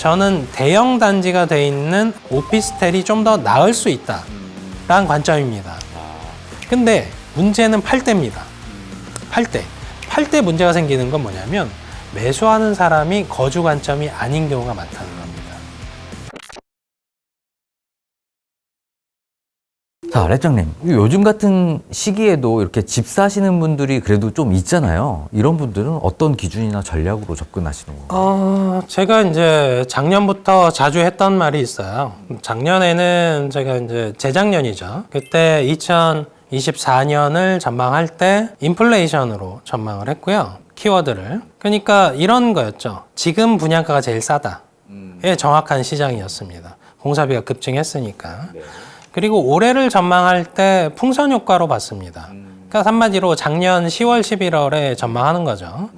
저는 대형 단지가 돼 있는 오피스텔이 좀 더 나을 수 있다라는 관점입니다. 근데 문제는 팔 때입니다. 팔 때 문제가 생기는 건 뭐냐면 매수하는 사람이 거주 관점이 아닌 경우가 많다는 겁니다. 자, 랩장님, 요즘 같은 시기에도 이렇게 집 사시는 분들이 그래도 좀 있잖아요. 이런 분들은 어떤 기준이나 전략으로 접근하시는 건가요? 제가 이제 작년부터 자주 했던 말이 있어요. 작년에는 제가 이제 재작년이죠. 그때 2024년을 전망할 때 인플레이션으로 전망을 했고요. 키워드를. 그러니까 이런 거였죠. 지금 분양가가 제일 싸다의 정확한 시장이었습니다. 공사비가 급증했으니까. 네. 그리고 올해를 전망할 때 풍선 효과로 봤습니다. 그러니까 한마디로 작년 10월, 11월에 전망하는 거죠.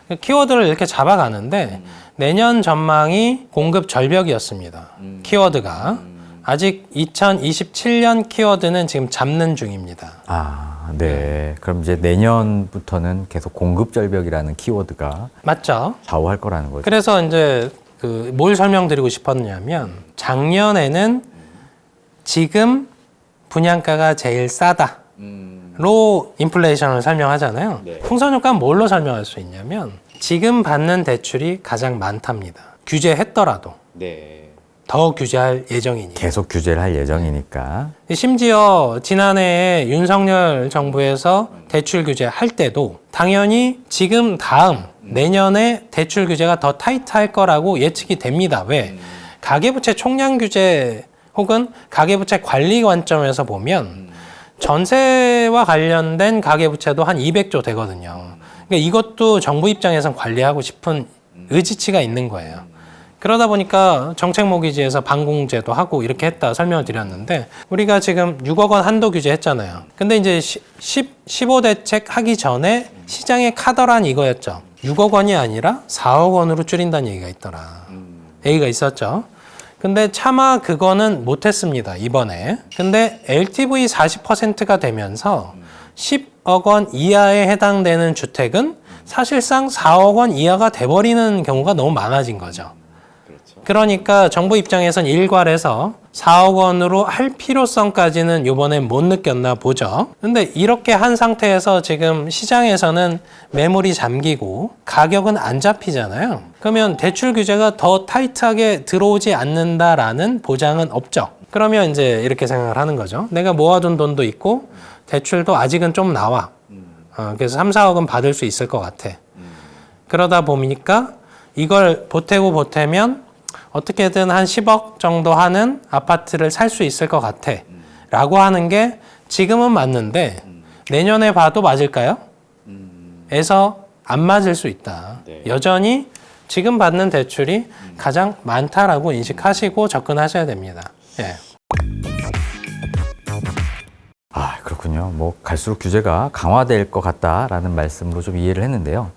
네. 키워드를 이렇게 잡아가는데 내년 전망이 공급 절벽이었습니다. 키워드가. 아직 2027년 키워드는 지금 잡는 중입니다. 아, 네. 그럼 이제 내년부터는 계속 공급 절벽이라는 키워드가 맞죠? 좌우할 거라는 거죠. 그래서 이제 뭘 설명드리고 싶었냐면 작년에는 지금 분양가가 제일 싸다. 로 인플레이션을 설명하잖아요. 네. 풍선 효과는 뭘로 설명할 수 있냐면 지금 받는 대출이 가장 많답니다. 규제했더라도 네. 더 규제할 예정이니. 계속 규제를 할 예정이니까. 심지어 지난해에 윤석열 정부에서 대출 규제할 때도 당연히 지금 다음 내년에 대출 규제가 더 타이트할 거라고 예측이 됩니다. 왜? 가계부채 총량 규제 혹은 가계부채 관리 관점에서 보면 전세와 관련된 가계부채도 한 200조 되거든요. 그러니까 이것도 정부 입장에선 관리하고 싶은 의지치가 있는 거예요. 그러다 보니까 정책모기지에서 반공제도 하고 이렇게 했다 설명을 드렸는데 우리가 지금 6억 원 한도 규제했잖아요. 근데 이제 15대책 하기 전에 시장의 카더란 이거였죠. 6억 원이 아니라 4억 원으로 줄인다는 얘기가 있더라. 얘기가 있었죠. 근데 차마 그거는 못했습니다, 이번에. 근데 LTV 40%가 되면서 10억 원 이하에 해당되는 주택은 사실상 4억 원 이하가 돼버리는 경우가 너무 많아진 거죠. 그러니까 정부 입장에선 일괄해서 4억 원으로 할 필요성까지는 이번엔 못 느꼈나 보죠. 근데 이렇게 한 상태에서 지금 시장에서는 매물이 잠기고 가격은 안 잡히잖아요. 그러면 대출 규제가 더 타이트하게 들어오지 않는다라는 보장은 없죠. 그러면 이제 이렇게 생각을 하는 거죠. 내가 모아둔 돈도 있고 대출도 아직은 좀 나와. 그래서 3, 4억은 받을 수 있을 것 같아. 그러다 보니까 이걸 보태면 어떻게든 한 10억 정도 하는 아파트를 살 수 있을 것 같아 라고 하는 게 지금은 맞는데 내년에 봐도 맞을까요? 에서 안 맞을 수 있다. 여전히 지금 받는 대출이 가장 많다라고 인식하시고 접근하셔야 됩니다. 예. 아, 그렇군요. 뭐 갈수록 규제가 강화될 것 같다라는 말씀으로 좀 이해를 했는데요.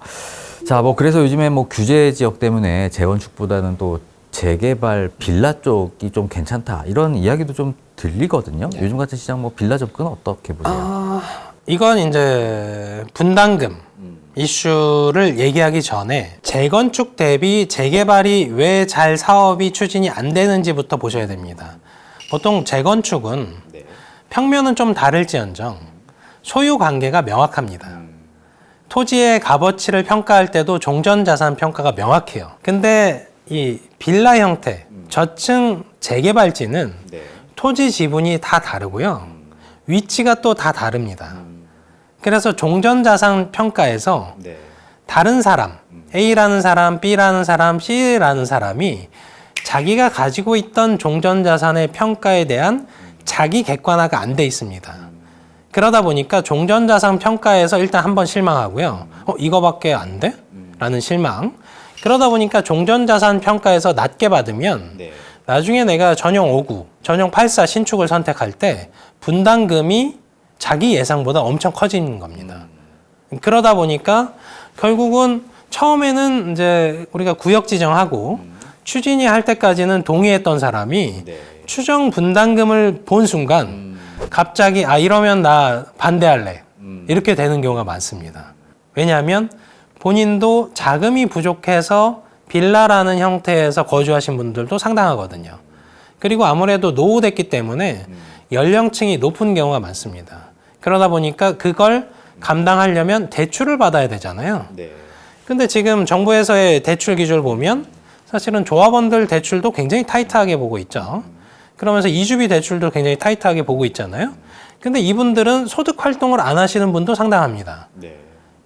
자, 뭐 그래서 요즘에 뭐 규제 지역 때문에 재건축보다는 또 재개발 빌라 쪽이 좀 괜찮다 이런 이야기도 좀 들리거든요. 네. 요즘 같은 시장 뭐 빌라 접근은 어떻게 보세요? 이건 이제 분담금 이슈를 얘기하기 전에 재건축 대비 재개발이 왜 잘 사업이 추진이 안 되는지부터 보셔야 됩니다. 보통 재건축은 평면은 좀 다를지언정 소유 관계가 명확합니다. 토지의 값어치를 평가할 때도 종전자산 평가가 명확해요. 근데 이 빌라 형태, 저층 재개발지는 토지 지분이 다 다르고요. 위치가 또 다 다릅니다. 그래서 종전자산 평가에서 다른 사람, A라는 사람, B라는 사람, C라는 사람이 자기가 가지고 있던 종전자산의 평가에 대한 자기 객관화가 안 돼 있습니다. 그러다 보니까 종전자산 평가에서 일단 한번 실망하고요. 이거밖에 안 돼? 라는 실망. 그러다 보니까 종전자산 평가에서 낮게 받으면 나중에 내가 전용 5구, 전용 84 신축을 선택할 때 분담금이 자기 예상보다 엄청 커지는 겁니다. 그러다 보니까 결국은 처음에는 이제 우리가 구역 지정하고 추진이 할 때까지는 동의했던 사람이 추정 분담금을 본 순간 갑자기 이러면 나 반대할래 이렇게 되는 경우가 많습니다. 왜냐하면 본인도 자금이 부족해서 빌라라는 형태에서 거주하신 분들도 상당하거든요. 그리고 아무래도 노후됐기 때문에 연령층이 높은 경우가 많습니다. 그러다 보니까 그걸 감당하려면 대출을 받아야 되잖아요. 네. 근데 지금 정부에서의 대출 기준을 보면 사실은 조합원들 대출도 굉장히 타이트하게 보고 있죠. 그러면서 이주비 대출도 굉장히 타이트하게 보고 있잖아요. 근데 이분들은 소득 활동을 안 하시는 분도 상당합니다. 네.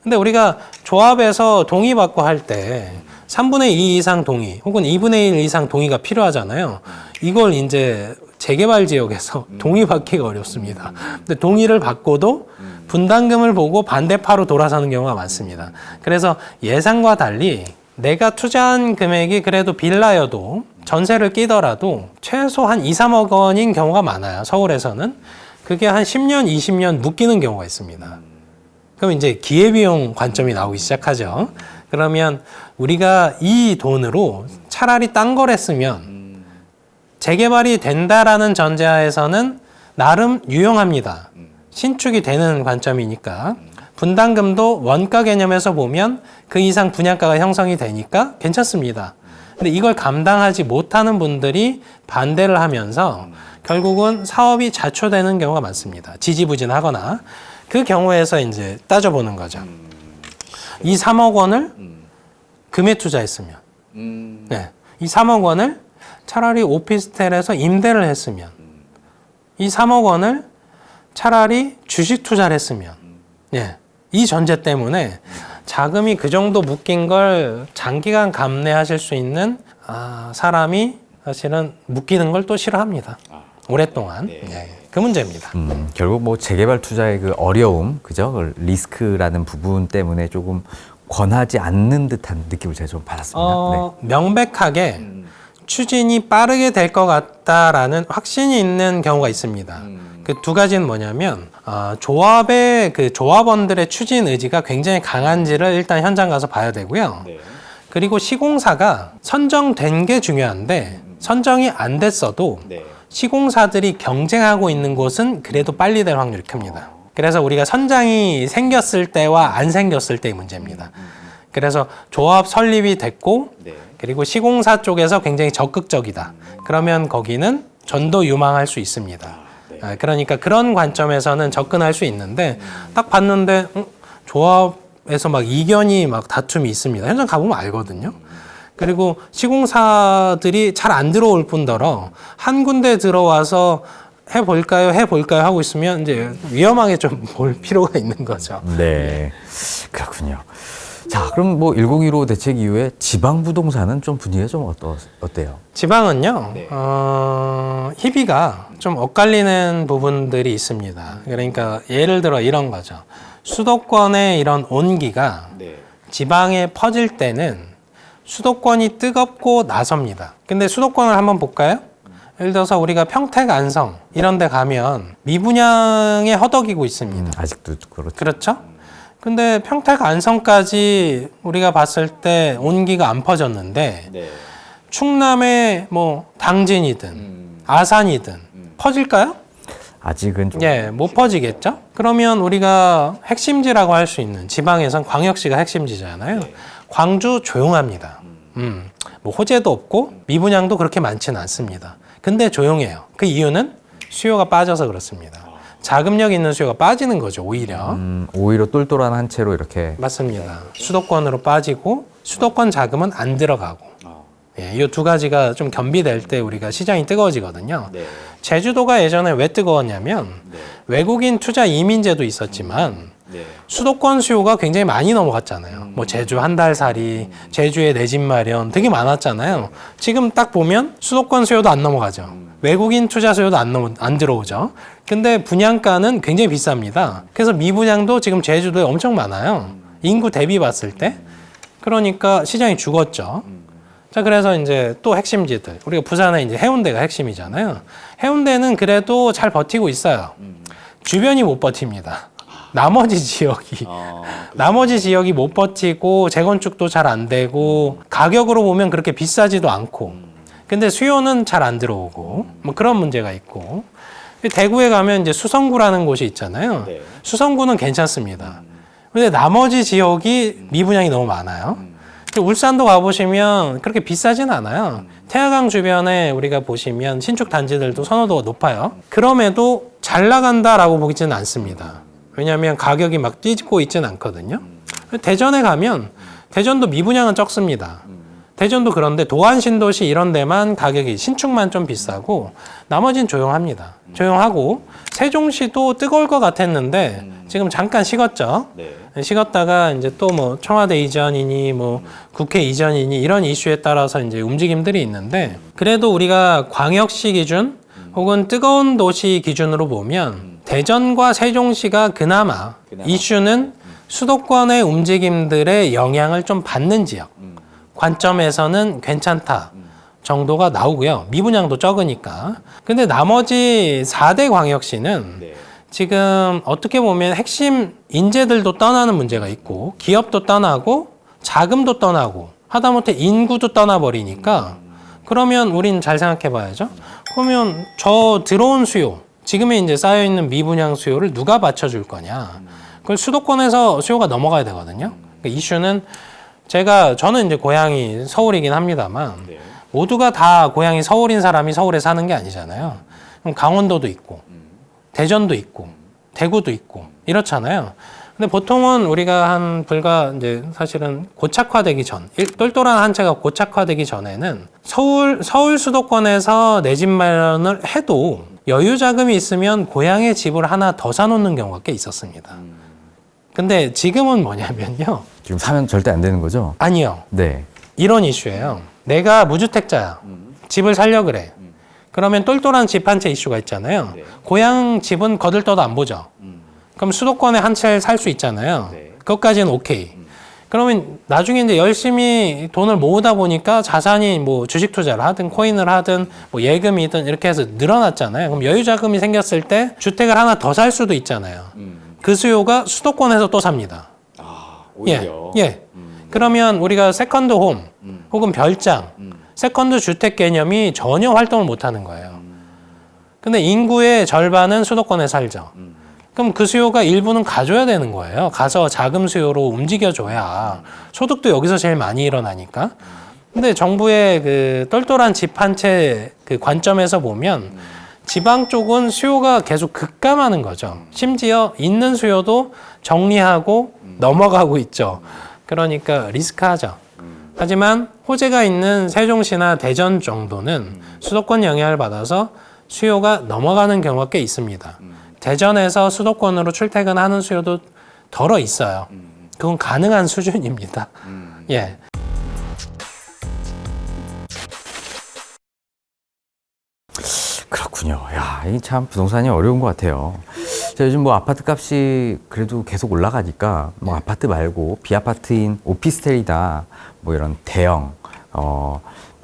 근데 우리가 조합에서 동의 받고 할 때 3분의 2 이상 동의 혹은 2분의 1 이상 동의가 필요하잖아요. 이걸 이제 재개발 지역에서 동의 받기가 어렵습니다. 근데 동의를 받고도 분담금을 보고 반대파로 돌아서는 경우가 많습니다. 그래서 예상과 달리 내가 투자한 금액이 그래도 빌라여도 전세를 끼더라도 최소 한 2, 3억 원인 경우가 많아요. 서울에서는. 그게 한 10년, 20년 묶이는 경우가 있습니다. 그럼 이제 기회비용 관점이 나오기 시작하죠. 그러면 우리가 이 돈으로 차라리 딴 걸 했으면 재개발이 된다라는 전제하에서는 나름 유용합니다. 신축이 되는 관점이니까 분담금도 원가 개념에서 보면 그 이상 분양가가 형성이 되니까 괜찮습니다. 근데 이걸 감당하지 못하는 분들이 반대를 하면서 결국은 사업이 자초되는 경우가 많습니다. 지지부진하거나 그 경우에서 이제 따져보는 거죠. 이 3억 원을 금에 투자했으면, 네, 이 3억 원을 차라리 오피스텔에서 임대를 했으면, 이 3억 원을 차라리 주식 투자를 했으면, 예, 이 전제 때문에 자금이 그 정도 묶인 걸 장기간 감내하실 수 있는 사람이 사실은 묶이는 걸 또 싫어합니다. 오랫동안. 네. 예, 그 문제입니다. 결국 뭐 재개발 투자의 그 어려움, 그죠? 그 리스크라는 부분 때문에 조금 권하지 않는 듯한 느낌을 제가 좀 받았습니다. 명백하게 추진이 빠르게 될 것 같다라는 확신이 있는 경우가 있습니다. 그 두 가지는 뭐냐면 조합의 그 조합원들의 추진 의지가 굉장히 강한지를 일단 현장 가서 봐야 되고요. 네. 그리고 시공사가 선정된 게 중요한데 선정이 안 됐어도 네. 시공사들이 경쟁하고 있는 곳은 그래도 빨리 될 확률이 큽니다. 그래서 우리가 선장이 생겼을 때와 안 생겼을 때의 문제입니다. 그래서 조합 설립이 됐고 네. 그리고 시공사 쪽에서 굉장히 적극적이다. 그러면 거기는 전도 유망할 수 있습니다. 네. 그러니까 그런 관점에서는 접근할 수 있는데 딱 봤는데 조합에서 막 이견이 막 다툼이 있습니다. 현장 가보면 알거든요. 그리고 시공사들이 잘 안 들어올 뿐더러 한 군데 들어와서 해볼까요 하고 있으면 이제 위험하게 좀 볼 필요가 있는 거죠. 네. 그렇군요. 자, 그럼 뭐 1015 대책 이후에 지방 부동산은 좀 분위기가 좀 어때요? 지방은요, 네. 희비가 좀 엇갈리는 부분들이 있습니다. 그러니까 예를 들어 이런 거죠. 수도권의 이런 온기가 네. 지방에 퍼질 때는 수도권이 뜨겁고 나섭니다. 근데 수도권을 한번 볼까요? 예를 들어서 우리가 평택, 안성 이런 데 가면 미분양에 허덕이고 있습니다. 아직도 그렇죠. 그렇죠? 근데 평택, 안성까지 우리가 봤을 때 온기가 안 퍼졌는데 네. 충남의 뭐 당진이든 아산이든 퍼질까요? 아직은 좀 예, 못 퍼지겠죠? 그러면 우리가 핵심지라고 할 수 있는 지방에선 광역시가 핵심지잖아요. 광주 조용합니다. 뭐 호재도 없고 미분양도 그렇게 많지는 않습니다. 근데 조용해요. 그 이유는 수요가 빠져서 그렇습니다. 자금력 있는 수요가 빠지는 거죠, 오히려. 오히려 똘똘한 한 채로 이렇게 맞습니다. 수도권으로 빠지고 수도권 자금은 안 들어가고. 예, 이 두 가지가 좀 겸비될 때 우리가 시장이 뜨거워지거든요. 네. 제주도가 예전에 왜 뜨거웠냐면 네. 외국인 투자 이민제도 있었지만 네. 수도권 수요가 굉장히 많이 넘어갔잖아요. 뭐 제주 한 달 살이, 제주의 내 집 마련 되게 많았잖아요. 지금 딱 보면 수도권 수요도 안 넘어가죠. 외국인 투자 수요도 안 들어오죠. 근데 분양가는 굉장히 비쌉니다. 그래서 미분양도 지금 제주도에 엄청 많아요. 인구 대비 봤을 때. 그러니까 시장이 죽었죠. 자, 그래서 이제 또 핵심지들. 우리가 부산에 이제 해운대가 핵심이잖아요. 해운대는 그래도 잘 버티고 있어요. 주변이 못 버팁니다. 나머지 지역이 나머지 지역이 못 버티고 재건축도 잘 안 되고 가격으로 보면 그렇게 비싸지도 않고 근데 수요는 잘 안 들어오고 뭐 그런 문제가 있고 대구에 가면 이제 수성구라는 곳이 있잖아요. 네. 수성구는 괜찮습니다. 근데 나머지 지역이 미분양이 너무 많아요. 울산도 가보시면 그렇게 비싸진 않아요. 태화강 주변에 우리가 보시면 신축 단지들도 선호도가 높아요. 그럼에도 잘 나간다라고 보기는 않습니다. 왜냐하면 가격이 막 뛰고 있지는 않거든요. 대전에 가면 대전도 미분양은 적습니다. 대전도 그런데 도안 신도시 이런 데만 가격이 신축만 좀 비싸고 나머지는 조용합니다. 조용하고 세종시도 뜨거울 것 같았는데 지금 잠깐 식었죠. 네. 식었다가 이제 또 뭐 청와대 이전이니 뭐 국회 이전이니 이런 이슈에 따라서 이제 움직임들이 있는데 그래도 우리가 광역시 기준 혹은 뜨거운 도시 기준으로 보면 대전과 세종시가 그나마 이슈는 수도권의 움직임들의 영향을 좀 받는 지역 관점에서는 괜찮다 정도가 나오고요. 미분양도 적으니까. 근데 나머지 4대 광역시는 네. 지금 어떻게 보면 핵심 인재들도 떠나는 문제가 있고 기업도 떠나고 자금도 떠나고 하다못해 인구도 떠나버리니까 그러면 우린 잘 생각해 봐야죠. 그러면 저 들어온 수요 지금의 이제 쌓여있는 미분양 수요를 누가 받쳐줄 거냐. 그걸 수도권에서 수요가 넘어가야 되거든요. 그러니까 이슈는 저는 이제 고향이 서울이긴 합니다만 네. 모두가 다 고향이 서울인 사람이 서울에 사는 게 아니잖아요. 그럼 강원도도 있고 대전도 있고 대구도 있고 이렇잖아요. 근데 보통은 우리가 한 불과 이제 사실은 고착화되기 전 똘똘한 한 채가 고착화되기 전에는 서울 수도권에서 내 집 마련을 해도 여유 자금이 있으면 고향에 집을 하나 더 사놓는 경우가 꽤 있었습니다. 근데 지금은 뭐냐면요. 지금 사면 절대 안 되는 거죠? 아니요. 네. 이런 이슈예요. 내가 무주택자야. 집을 살려 그래. 그러면 똘똘한 집 한 채 이슈가 있잖아요. 네. 고향 집은 거들떠도 안 보죠. 그럼 수도권에 한 채 살 수 있잖아요. 네. 그것까지는 오케이. 그러면 나중에 이제 열심히 돈을 모으다 보니까 자산이 뭐 주식 투자를 하든 코인을 하든 뭐 예금이든 이렇게 해서 늘어났잖아요. 그럼 여유 자금이 생겼을 때 주택을 하나 더 살 수도 있잖아요. 그 수요가 수도권에서 또 삽니다. 아, 오히려. 예. 그러면 우리가 세컨드 홈 혹은 별장, 세컨드 주택 개념이 전혀 활동을 못 하는 거예요. 근데 인구의 절반은 수도권에 살죠. 그럼 그 수요가 일부는 가져야 되는 거예요. 가서 자금 수요로 움직여줘야 소득도 여기서 제일 많이 일어나니까. 근데 정부의 그 똘똘한 집 한 채 그 관점에서 보면 지방 쪽은 수요가 계속 급감하는 거죠. 심지어 있는 수요도 정리하고 넘어가고 있죠. 그러니까 리스크하죠. 하지만 호재가 있는 세종시나 대전 정도는 수도권 영향을 받아서 수요가 넘어가는 경우가 꽤 있습니다. 대전에서 수도권으로 출퇴근하는 수요도 덜어 있어요. 그건 가능한 수준입니다. 예. 그렇군요. 야, 이 참 부동산이 어려운 것 같아요. 자, 요즘 뭐 아파트 값이 그래도 계속 올라가니까 뭐 아파트 말고 비아파트인 오피스텔이다, 뭐 이런 대형,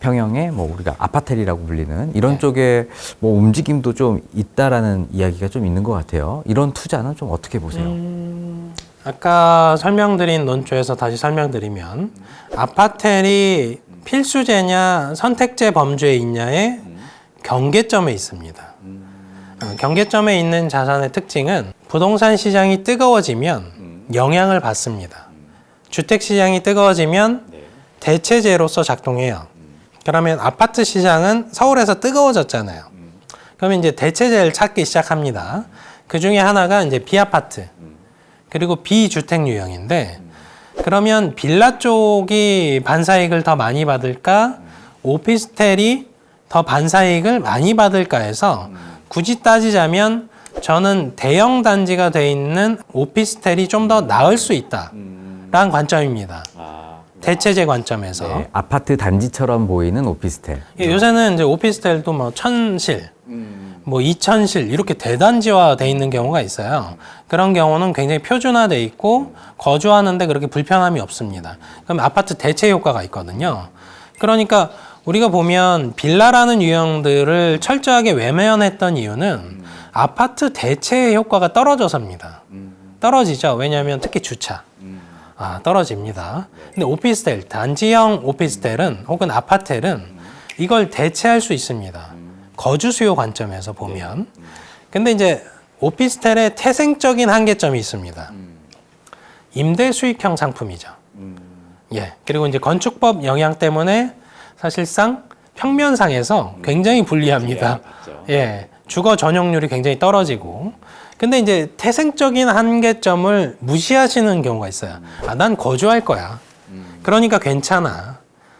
평형의 뭐 우리가 아파텔이라고 불리는 이런 쪽에 뭐 움직임도 좀 있다라는 이야기가 좀 있는 것 같아요. 이런 투자는 좀 어떻게 보세요? 아까 설명드린 논조에서 다시 설명드리면 아파텔이 필수제냐 선택제 범주에 있냐의 경계점에 있습니다. 경계점에 있는 자산의 특징은 부동산 시장이 뜨거워지면 영향을 받습니다. 주택 시장이 뜨거워지면 대체제로서 작동해요. 그러면 아파트 시장은 서울에서 뜨거워졌잖아요. 그러면 이제 대체제를 찾기 시작합니다. 그 중에 하나가 이제 비아파트 그리고 비주택 유형인데 그러면 빌라 쪽이 반사이익을 더 많이 받을까? 오피스텔이 더 반사이익을 많이 받을까 해서 굳이 따지자면 저는 대형 단지가 돼 있는 오피스텔이 좀 더 나을 수 있다라는 관점입니다. 대체제 관점에서. 네, 아파트 단지처럼 보이는 오피스텔. 예, 요새는 이제 오피스텔도 뭐 1000실, 뭐 2000실 이렇게 대단지화 돼 있는 경우가 있어요. 그런 경우는 굉장히 표준화돼 있고 거주하는데 그렇게 불편함이 없습니다. 그럼 아파트 대체 효과가 있거든요. 그러니까 우리가 보면 빌라라는 유형들을 철저하게 외면했던 이유는 아파트 대체 효과가 떨어져서입니다. 떨어지죠. 왜냐하면 특히 주차. 떨어집니다. 근데 오피스텔, 단지형 오피스텔은 혹은 아파텔은 이걸 대체할 수 있습니다. 거주 수요 관점에서 보면. 근데 이제 오피스텔의 태생적인 한계점이 있습니다. 임대 수익형 상품이죠. 예. 그리고 이제 건축법 영향 때문에 사실상 평면상에서 굉장히 불리합니다. 맞죠. 예. 주거 전용률이 굉장히 떨어지고. 근데 이제 태생적인 한계점을 무시하시는 경우가 있어요. 아, 난 거주할 거야. 그러니까 괜찮아.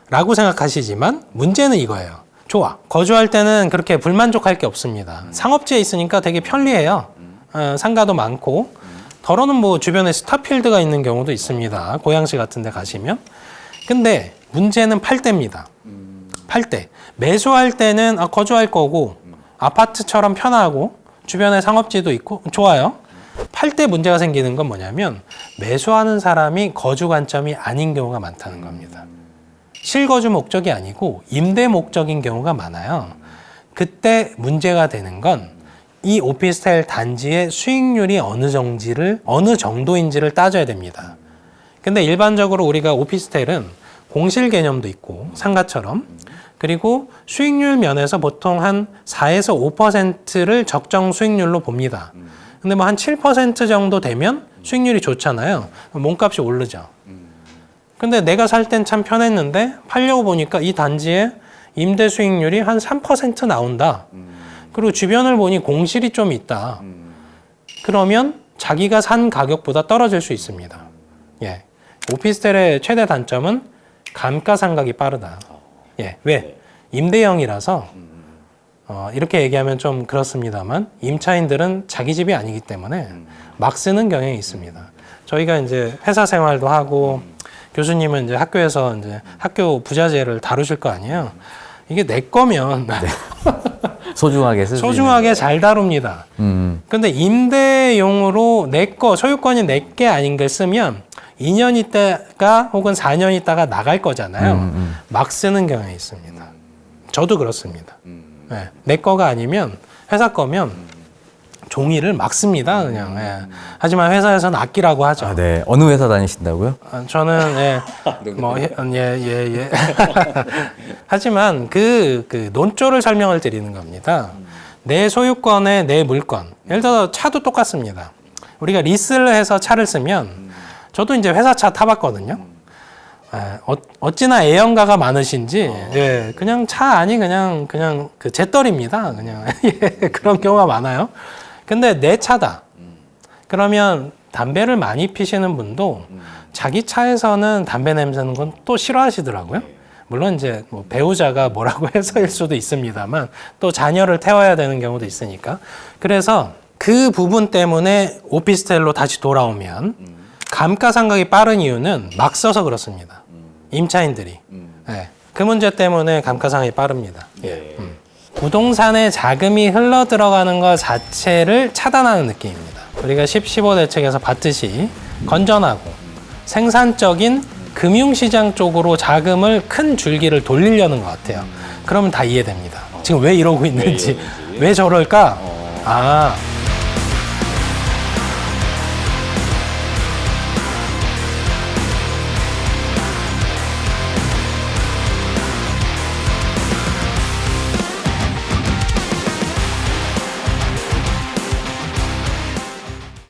라고 생각하시지만 문제는 이거예요. 좋아. 거주할 때는 그렇게 불만족할 게 없습니다. 상업지에 있으니까 되게 편리해요. 상가도 많고. 더러는 뭐 주변에 스타필드가 있는 경우도 있습니다. 고양시 같은 데 가시면. 근데 문제는 팔 때입니다. 팔 때. 매수할 때는 거주할 거고 아파트처럼 편하고 주변에 상업지도 있고 좋아요. 팔 때 문제가 생기는 건 뭐냐면 매수하는 사람이 거주 관점이 아닌 경우가 많다는 겁니다. 실거주 목적이 아니고 임대 목적인 경우가 많아요. 그때 문제가 되는 건 이 오피스텔 단지의 수익률이 어느 정도인지를 따져야 됩니다. 근데 일반적으로 우리가 오피스텔은 공실 개념도 있고 상가처럼 그리고 수익률 면에서 보통 한 4에서 5%를 적정 수익률로 봅니다. 근데 뭐 한 7% 정도 되면 수익률이 좋잖아요. 몸값이 오르죠. 근데 내가 살 땐 참 편했는데 팔려고 보니까 이 단지에 임대 수익률이 한 3% 나온다. 그리고 주변을 보니 공실이 좀 있다. 그러면 자기가 산 가격보다 떨어질 수 있습니다. 예. 오피스텔의 최대 단점은 감가상각이 빠르다. 예. 왜? 임대형이라서 이렇게 얘기하면 좀 그렇습니다만 임차인들은 자기 집이 아니기 때문에 막 쓰는 경향이 있습니다. 저희가 이제 회사 생활도 하고 교수님은 이제 학교에서 이제 학교 부자재를 다루실 거 아니에요. 이게 내 거면 소중하게 쓸 수 소중하게 잘 다룹니다. 근데 임대용으로 내 거, 소유권이 내 게 아닌 걸 쓰면 2년 있다가 혹은 4년 있다가 나갈 거잖아요. 막 쓰는 경향이 있습니다. 저도 그렇습니다. 네, 내 거가 아니면 회사 거면 종이를 막 씁니다. 그냥. 예. 하지만 회사에서는 아끼라고 하죠. 아, 네. 어느 회사 다니신다고요? 저는 예. 하지만 그 논조를 설명을 드리는 겁니다. 내 소유권에 내 물건. 예를 들어 차도 똑같습니다. 우리가 리스를 해서 차를 쓰면 저도 이제 회사 차 타봤거든요. 어찌나 애연가가 많으신지 예, 그냥 차 아니 그냥 그 재떨입니다. 그냥 예, 그런 경우가 많아요. 근데 내 차다. 그러면 담배를 많이 피시는 분도 자기 차에서는 담배 냄새는 건 또 싫어하시더라고요. 물론 이제 뭐 배우자가 뭐라고 해서일 수도 있습니다만 또 자녀를 태워야 되는 경우도 있으니까. 그래서 그 부분 때문에 오피스텔로 다시 돌아오면 감가상각이 빠른 이유는 막 써서 그렇습니다. 임차인들이. 네. 그 문제 때문에 감가상각이 빠릅니다. 예. 부동산에 자금이 흘러 들어가는 것 자체를 차단하는 느낌입니다. 우리가 10.15 대책에서 봤듯이 건전하고 생산적인 금융시장 쪽으로 자금을 큰 줄기를 돌리려는 것 같아요. 그러면 다 이해됩니다. 지금 왜 이러고 있는지, 왜 저럴까?